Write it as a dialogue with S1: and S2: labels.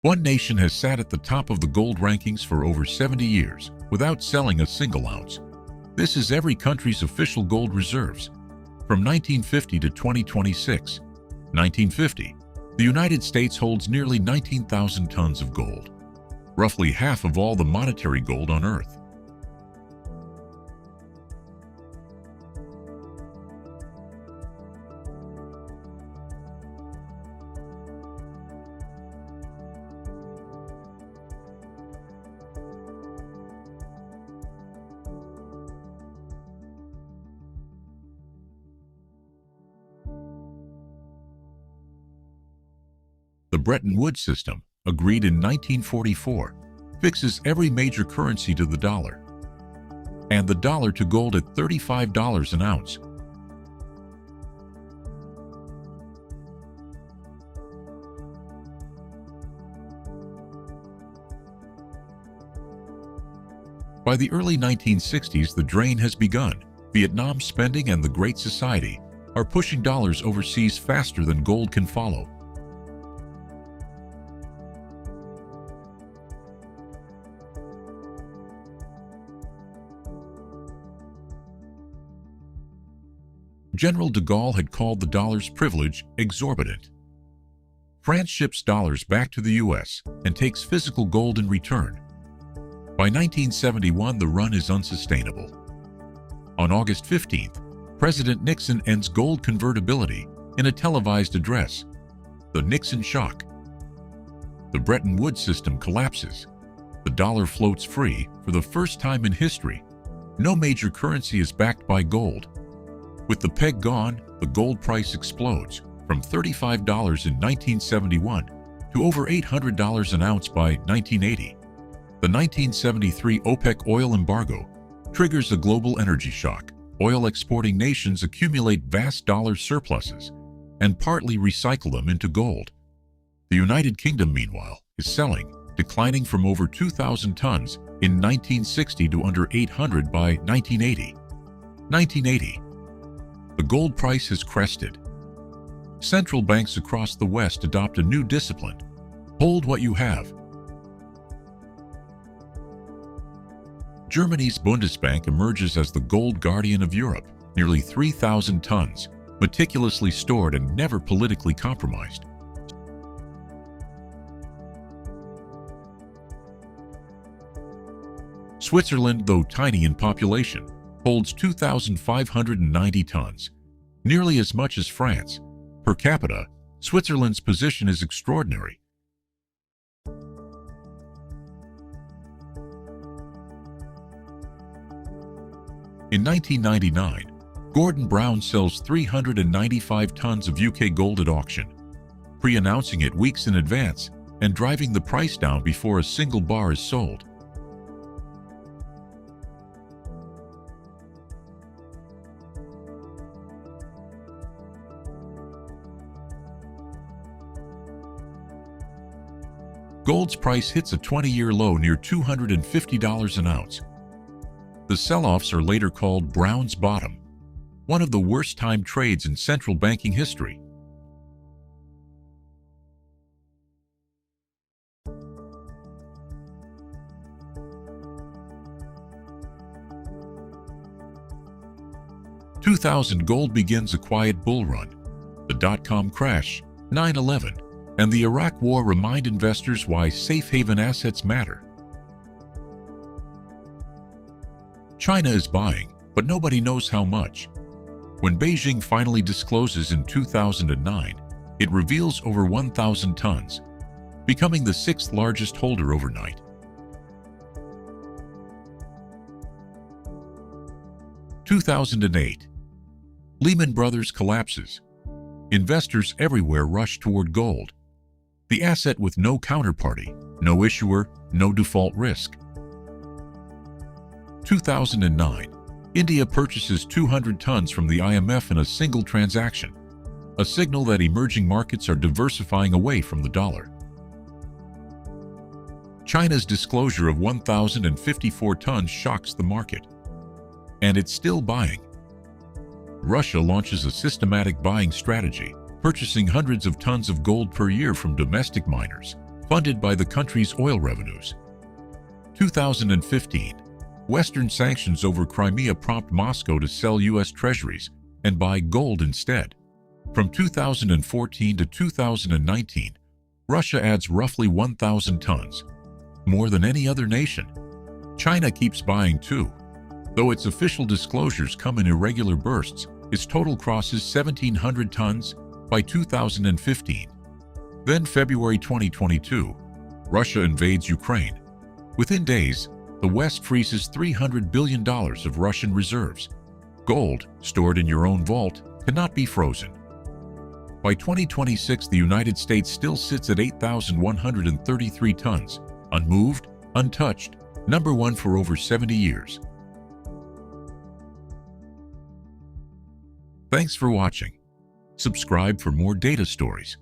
S1: One nation has sat at the top of the gold rankings for over 70 years without selling a single ounce. This is every country's official gold reserves. From 1950 to 2026, 1950, the United States holds nearly 19,000 tons of gold, roughly half of all the monetary gold on Earth. The Bretton Woods system, agreed in 1944, fixes every major currency to the dollar, and the dollar to gold at $35 an ounce. By the early 1960s, the drain has begun. Vietnam's spending and the Great Society are pushing dollars overseas faster than gold can follow. General de Gaulle had called the dollar's privilege exorbitant. France ships dollars back to the U.S. and takes physical gold in return. By 1971, the run is unsustainable. On August 15th, President Nixon ends gold convertibility in a televised address. The Nixon Shock. The Bretton Woods system collapses. The dollar floats free for the first time in history. No major currency is backed by gold. With the peg gone, the gold price explodes from $35 in 1971 to over $800 an ounce by 1980. The 1973 OPEC oil embargo triggers a global energy shock. Oil exporting nations accumulate vast dollar surpluses and partly recycle them into gold. The United Kingdom, meanwhile, is selling, declining from over 2,000 tons in 1960 to under 800 by 1980. 1980. The gold price has crested. Central banks across the West adopt a new discipline: hold what you have. Germany's Bundesbank emerges as the gold guardian of Europe, nearly 3,000 tons, meticulously stored and never politically compromised. Switzerland, though tiny in population, holds 2,590 tons, nearly as much as France. Per capita, Switzerland's position is extraordinary. In 1999, Gordon Brown sells 395 tons of UK gold at auction, pre-announcing it weeks in advance and driving the price down before a single bar is sold. Gold's price hits a 20-year low near $250 an ounce. The sell-offs are later called Brown's Bottom, one of the worst-timed trades in central banking history. In 2000, gold begins a quiet bull run. The dot-com crash, 9/11, and the Iraq War remind investors why safe haven assets matter. China is buying, but nobody knows how much. When Beijing finally discloses in 2009, it reveals over 1,000 tons, becoming the sixth largest holder overnight. In 2008, Lehman Brothers collapses. Investors everywhere rush toward gold, the asset with no counterparty, no issuer, no default risk. 2009, India purchases 200 tons from the IMF in a single transaction, a signal that emerging markets are diversifying away from the dollar. China's disclosure of 1,054 tons shocks the market, and it's still buying. Russia launches a systematic buying strategy, purchasing hundreds of tons of gold per year from domestic miners, funded by the country's oil revenues. 2015. Western sanctions over Crimea prompt Moscow to sell U.S. treasuries and buy gold instead. From 2014 to 2019, Russia adds roughly 1,000 tons, more than any other nation. China keeps buying too. Though its official disclosures come in irregular bursts, its total crosses 1,700 tons by 2015. Then February 2022, Russia invades Ukraine. Within days, the West freezes $300 billion of Russian reserves. Gold, stored in your own vault, cannot be frozen. By 2026, the United States still sits at 8,133 tons, unmoved, untouched, number one for over 70 years. Thanks for watching. Subscribe for more data stories.